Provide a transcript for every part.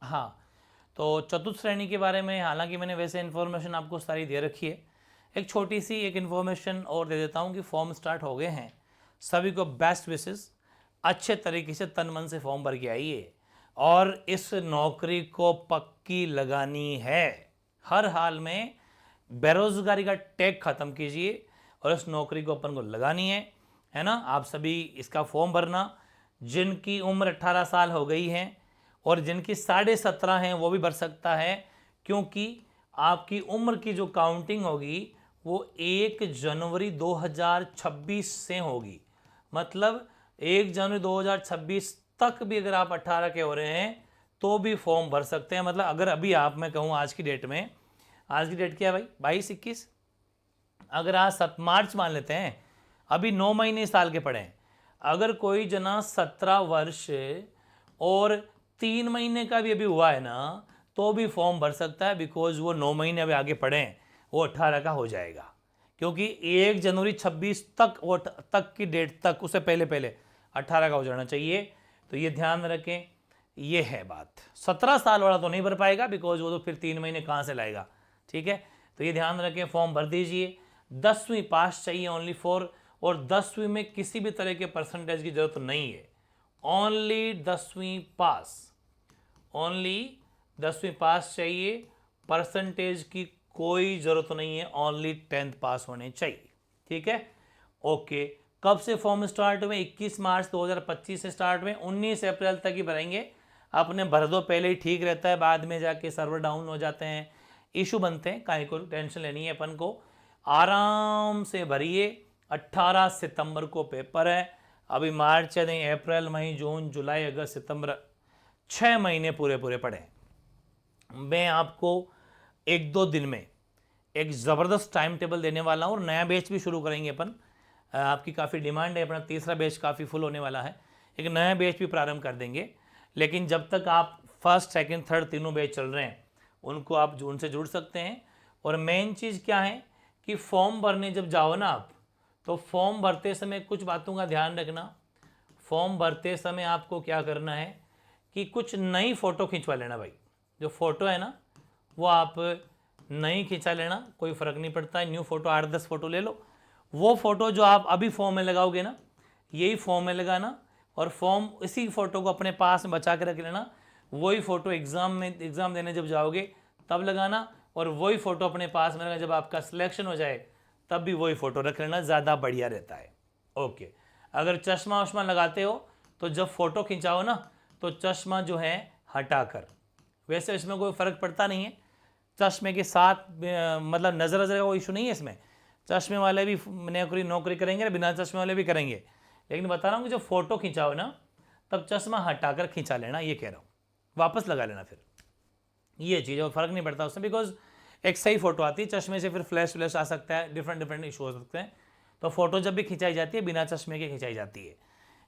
हाँ, तो चतुर्थ श्रेणी के बारे में हालांकि मैंने वैसे इन्फॉर्मेशन आपको सारी दे रखी है, एक छोटी सी एक इन्फॉर्मेशन और दे देता हूँ कि फॉर्म स्टार्ट हो गए हैं। सभी को बेस्ट विशेस, अच्छे तरीके से तन मन से फॉर्म भर के आइए और इस नौकरी को पक्की लगानी है। हर हाल में बेरोजगारी का टैग खत्म कीजिए और इस नौकरी को अपन को लगानी है ना। आप सभी इसका फॉर्म भरना। जिनकी उम्र 18 साल हो गई है और जिनकी 17.5 हैं वो भी भर सकता है, क्योंकि आपकी उम्र की जो काउंटिंग होगी वो 1 जनवरी 2026 से होगी। मतलब 1 जनवरी 2026 तक भी अगर आप 18 के हो रहे हैं तो भी फॉर्म भर सकते हैं। मतलब अगर अभी आप, मैं कहूँ आज की डेट में, आज की डेट क्या है भाई, 22-21, अगर आज 7 मार्च मान लेते हैं, अभी 9 महीने साल के पड़े हैं। अगर कोई जना 17 वर्ष और 3 महीने का भी अभी हुआ है ना तो भी फॉर्म भर सकता है, बिकॉज वो 9 महीने अभी आगे पड़े हैं, वो 18 का हो जाएगा। क्योंकि 1 जनवरी 26 तक, वो तक की डेट तक, उससे पहले पहले 18 का हो जाना चाहिए। तो ये ध्यान में रखें, ये है बात। 17 साल वाला तो नहीं भर पाएगा, बिकॉज वो तो फिर 3 महीने कहाँ से लाएगा, ठीक है। तो ये ध्यान रखें, फॉर्म भर दीजिए। 10वीं पास चाहिए ओनली फॉर, और 10वीं में किसी भी तरह के परसेंटेज की जरूरत नहीं है, ओनली 10वीं पास, ओनली 10वीं पास चाहिए, परसेंटेज की कोई ज़रूरत नहीं है, ओनली 10th पास होने चाहिए, ठीक है। ओके, कब से फॉर्म स्टार्ट हुए? 21 मार्च 2025 से स्टार्ट हुए, 19 अप्रैल तक ही भरेंगे। अपने भर दो, पहले ही ठीक रहता है, बाद में जाके सर्वर डाउन हो जाते हैं, इशू बनते हैं, काहे को टेंशन लेनी है अपन को। आराम से भरिए। 18 सितंबर को पेपर है। अभी मार्च नहीं, अप्रैल, मई, जून, जुलाई, अगस्त, सितंबर, 6 महीने पूरे पूरे पड़े। मैं आपको 1-2 दिन में एक ज़बरदस्त टाइम टेबल देने वाला हूँ और नया बैच भी शुरू करेंगे अपन। आपकी काफ़ी डिमांड है, अपना तीसरा बैच काफ़ी फुल होने वाला है, एक नया बैच भी प्रारंभ कर देंगे। लेकिन जब तक आप फर्स्ट, सेकंड, थर्ड तीनों बैच चल रहे हैं, उनको आप उनसे जुड़ सकते हैं। और मेन चीज़ क्या है कि फॉर्म भरने जब जाओ ना आप, तो फॉर्म भरते समय कुछ बातों का ध्यान रखना। फॉर्म भरते समय आपको क्या करना है कि कुछ नई फ़ोटो खिंचवा लेना भाई। जो फ़ोटो है ना वो आप नई खिंचा लेना, कोई फ़र्क नहीं पड़ता है, न्यू फ़ोटो 8-10 फ़ोटो ले लो। वो फ़ोटो जो आप अभी फॉर्म में लगाओगे ना, यही फॉर्म में लगाना, और फॉर्म इसी फ़ोटो को अपने पास में बचा के रख लेना। वही फ़ोटो एग्ज़ाम देने जब जाओगे तब लगाना, और वही फ़ोटो अपने पास में रखना, जब आपका सिलेक्शन हो जाए तब भी वही फ़ोटो रख लेना, ज़्यादा बढ़िया रहता है। ओके, अगर चश्मा वश्मा लगाते हो तो जब फ़ोटो खिंचाओ ना तो चश्मा जो है हटा कर, वैसे इसमें कोई फ़र्क पड़ता नहीं है, चश्मे के साथ मतलब नज़र का कोई इशू नहीं है इसमें। चश्मे वाले भी नौकरी करेंगे, बिना चश्मे वाले भी करेंगे। लेकिन बता रहा हूँ कि जब फ़ोटो खिंचाओ ना तब चश्मा हटाकर खिंचा लेना, ये कह रहा हूँ, वापस लगा लेना फिर, ये चीज़ और फ़र्क नहीं पड़ता उसमें, बिकॉज एक सही फ़ोटो आती है, चश्मे से फिर फ्लैश आ सकता है, डिफरेंट इशू हो सकते हैं। तो फ़ोटो जब भी खिंचाई जाती है बिना चश्मे के खिंचाई जाती है,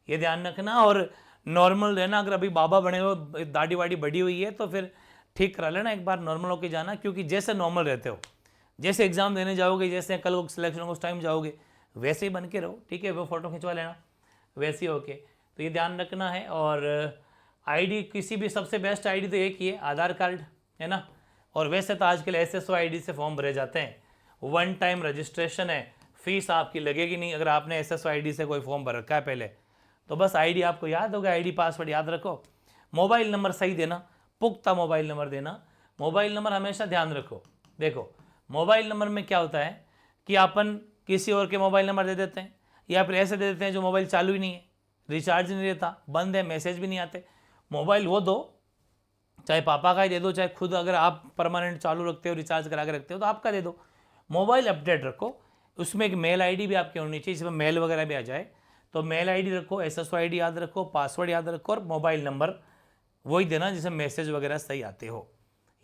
ये ध्यान रखना। और नॉर्मल रहना, अगर अभी बाबा बने हो, दाढ़ी वाड़ी बढ़ी हुई है तो फिर ठीक करा लेना, एक बार नॉर्मल होके जाना, क्योंकि जैसे नॉर्मल रहते हो, जैसे एग्ज़ाम देने जाओगे, जैसे कल को सिलेक्शन उस टाइम जाओगे, वैसे ही बन के रहो, ठीक है। वो फ़ोटो खिंचवा लेना वैसे ही ओके। तो ये ध्यान रखना है। और आईडी, किसी भी, सबसे बेस्ट आईडी तो एक ही है, आधार कार्ड, है ना। और वैसे तो आजकल SSO आईडी से फॉर्म भरे जाते हैं, 1 टाइम रजिस्ट्रेशन है, फीस आपकी लगेगी नहीं। अगर आपने SSO आईडी से कोई फॉर्म भर रखा है पहले, तो बस आईडी आपको याद होगा, आईडी पासवर्ड याद रखो, मोबाइल नंबर सही देना, पुख्ता मोबाइल नंबर देना। मोबाइल नंबर हमेशा ध्यान रखो। देखो, मोबाइल नंबर में क्या होता है कि अपन किसी और के मोबाइल नंबर दे देते हैं, या फिर ऐसे दे देते हैं जो मोबाइल चालू ही नहीं है, रिचार्ज नहीं रहता, बंद है, मैसेज भी नहीं आते। मोबाइल वो दो, चाहे पापा का ही दे दो, चाहे खुद अगर आप परमानेंट चालू रखते हो, रिचार्ज करा के रखते हो, तो आपका दे दो। मोबाइल अपडेट रखो, उसमें एक मेल आईडी भी आपकी होनी चाहिए, जिसमें मेल वगैरह भी आ जाए। तो मेल आईडी रखो, SSO आईडी याद रखो, पासवर्ड याद रखो, और मोबाइल नंबर वही देना जिसमें मैसेज वगैरह सही आते हो।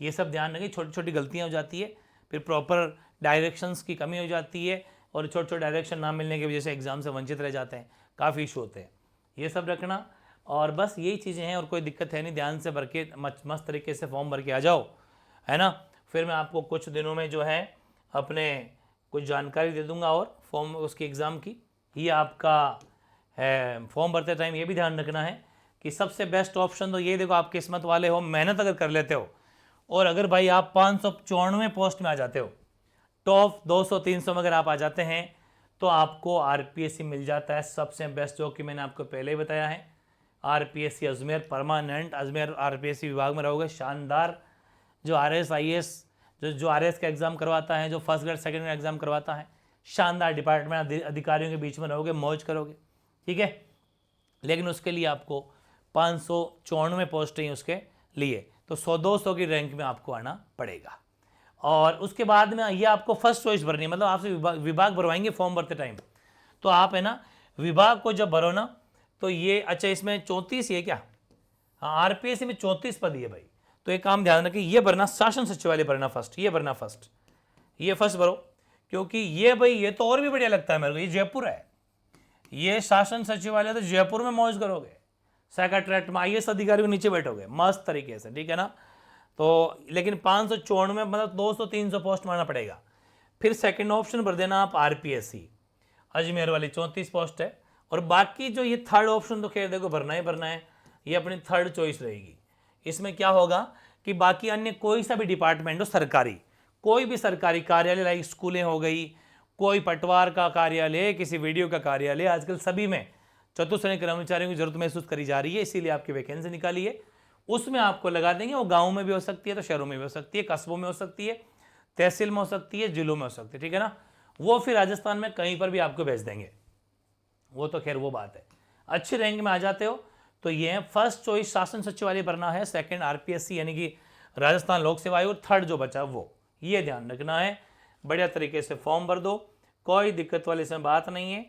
ये सब ध्यान रखिए, छोटी छोटी गलतियाँ हो जाती है, फिर प्रॉपर डायरेक्शंस की कमी हो जाती है, और छोटे छोटे डायरेक्शन ना मिलने की वजह से एग्ज़ाम से वंचित रह जाते हैं, काफ़ी इशू होते हैं। ये सब रखना, और बस यही चीज़ें हैं, और कोई दिक्कत है नहीं। ध्यान से भर के मस्त तरीके से फॉर्म भर के आ जाओ, है ना। फिर मैं आपको कुछ दिनों में जो है अपने कुछ जानकारी दे दूंगा, और फॉर्म उसकी एग्ज़ाम की। ये आपका है, फॉर्म भरते टाइम ये भी ध्यान रखना है कि सबसे बेस्ट ऑप्शन तो ये देखो, आप किस्मत वाले हो, मेहनत अगर कर लेते हो और अगर भाई आप 594 पोस्ट में आ जाते हो, टॉप 200-300 में अगर आप आ जाते हैं तो आपको आरपीएससी मिल जाता है। सबसे बेस्ट जो कि मैंने आपको पहले ही बताया है, RPSC Ajmer permanent, Ajmer RPSC विभाग में रहोगे। शानदार जो आरएस आईएएस जो आरएस का एग्ज़ाम करवाता है, जो first grade second grade exam करवाता है, शानदार डिपार्टमेंट अधिकारियों के बीच में रहोगे, मौज करोगे, ठीक है। लेकिन उसके लिए आपको 594 पोस्ट ही उसके लिए, तो 100-200 की रैंक में आपको आना पड़ेगा। और उसके बाद में ये आपको फर्स्ट चॉइस भरनी है, मतलब आपसे विभाग भरवाएंगे फॉर्म भरते टाइम, तो आप है ना विभाग को जब भरो ना, तो ये अच्छा इसमें 34 है क्या, हाँ आरपीएससी में 34 पद है भाई। तो एक काम ध्यान रखें, ये भरना शासन सचिवालय भरना फर्स्ट, ये भरना फर्स्ट, ये फर्स्ट भरो, क्योंकि ये भाई ये तो और भी बढ़िया लगता है मेरे को, ये जयपुर है, ये शासन सचिवालय, तो जयपुर में मौज करोगे, सेक्रेटरीट में आईएएस अधिकारी के नीचे बैठोगे मस्त तरीके से, ठीक है ना। तो लेकिन 594 में मतलब 200-300 पोस्ट मारना पड़ेगा। फिर सेकंड ऑप्शन भर देना आप आरपीएससी अजमेर वाली, 34 पोस्ट है। और बाकी जो ये थर्ड ऑप्शन तो खैर देखो भरना ही भरना है, ये अपनी थर्ड चॉइस रहेगी। इसमें क्या होगा कि बाकी अन्य कोई सा भी डिपार्टमेंट हो सरकारी, कोई भी सरकारी कार्यालय, लाइक स्कूलें हो गई, कोई पटवार का कार्यालय, किसी वीडियो का कार्यालय, आजकल सभी में चतुश्रेणी कर्मचारियों की जरूरत महसूस करी जा रही है, इसीलिए आपकी वैकेंसी निकाली है, उसमें आपको लगा देंगे। वो गाँव में भी हो सकती है, तो शहरों में भी हो सकती है, कस्बों में हो सकती है, तहसील में हो सकती है, जिलों में हो सकती है, ठीक है ना। वो फिर राजस्थान में कहीं पर भी आपको भेज देंगे, वो तो खैर वो बात है। अच्छी रैंक में आ जाते हो तो ये है फर्स्ट चॉइस शासन सचिवालय भरना है, सेकंड आरपीएससी यानी कि राजस्थान लोक सेवा आयोग, थर्ड जो बचा वो, ये ध्यान रखना है। बढ़िया तरीके से फॉर्म भर दो, कोई दिक्कत वाली इसमें बात नहीं है।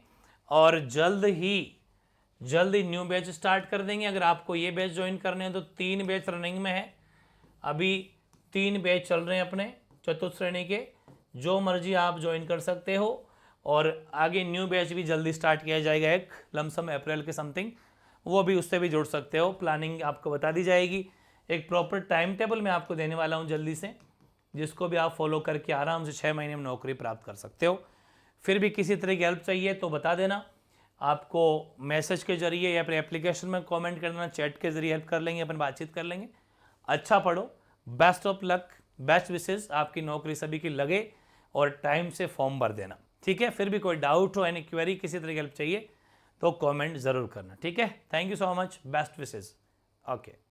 और जल्द ही न्यू बैच स्टार्ट कर देंगे। अगर आपको ये बैच ज्वाइन करने हैं तो 3 बैच रनिंग में है, अभी 3 बैच चल रहे हैं अपने चतुश्रेणी के, जो मर्जी आप ज्वाइन कर सकते हो। और आगे न्यू बैच भी जल्दी स्टार्ट किया जाएगा, एक लमसम अप्रैल के समथिंग, वो भी उससे भी जुड़ सकते हो। प्लानिंग आपको बता दी जाएगी, एक प्रॉपर टाइम टेबल मैं आपको देने वाला हूँ जल्दी से, जिसको भी आप फॉलो करके आराम से 6 महीने में नौकरी प्राप्त कर सकते हो। फिर भी किसी तरह की हेल्प चाहिए तो बता देना, आपको मैसेज के जरिए या फिर एप्लीकेशन में कमेंट कर देना, चैट के जरिए हेल्प कर लेंगे, अपन बातचीत कर लेंगे। अच्छा पढ़ो, बेस्ट ऑफ लक, बेस्ट विशेष, आपकी नौकरी सभी की लगे, और टाइम से फॉर्म भर देना, ठीक है। फिर भी कोई डाउट हो, एनी क्वेरी, किसी तरह की हेल्प चाहिए तो कमेंट ज़रूर करना, ठीक है। Thank you so much, best wishes, okay.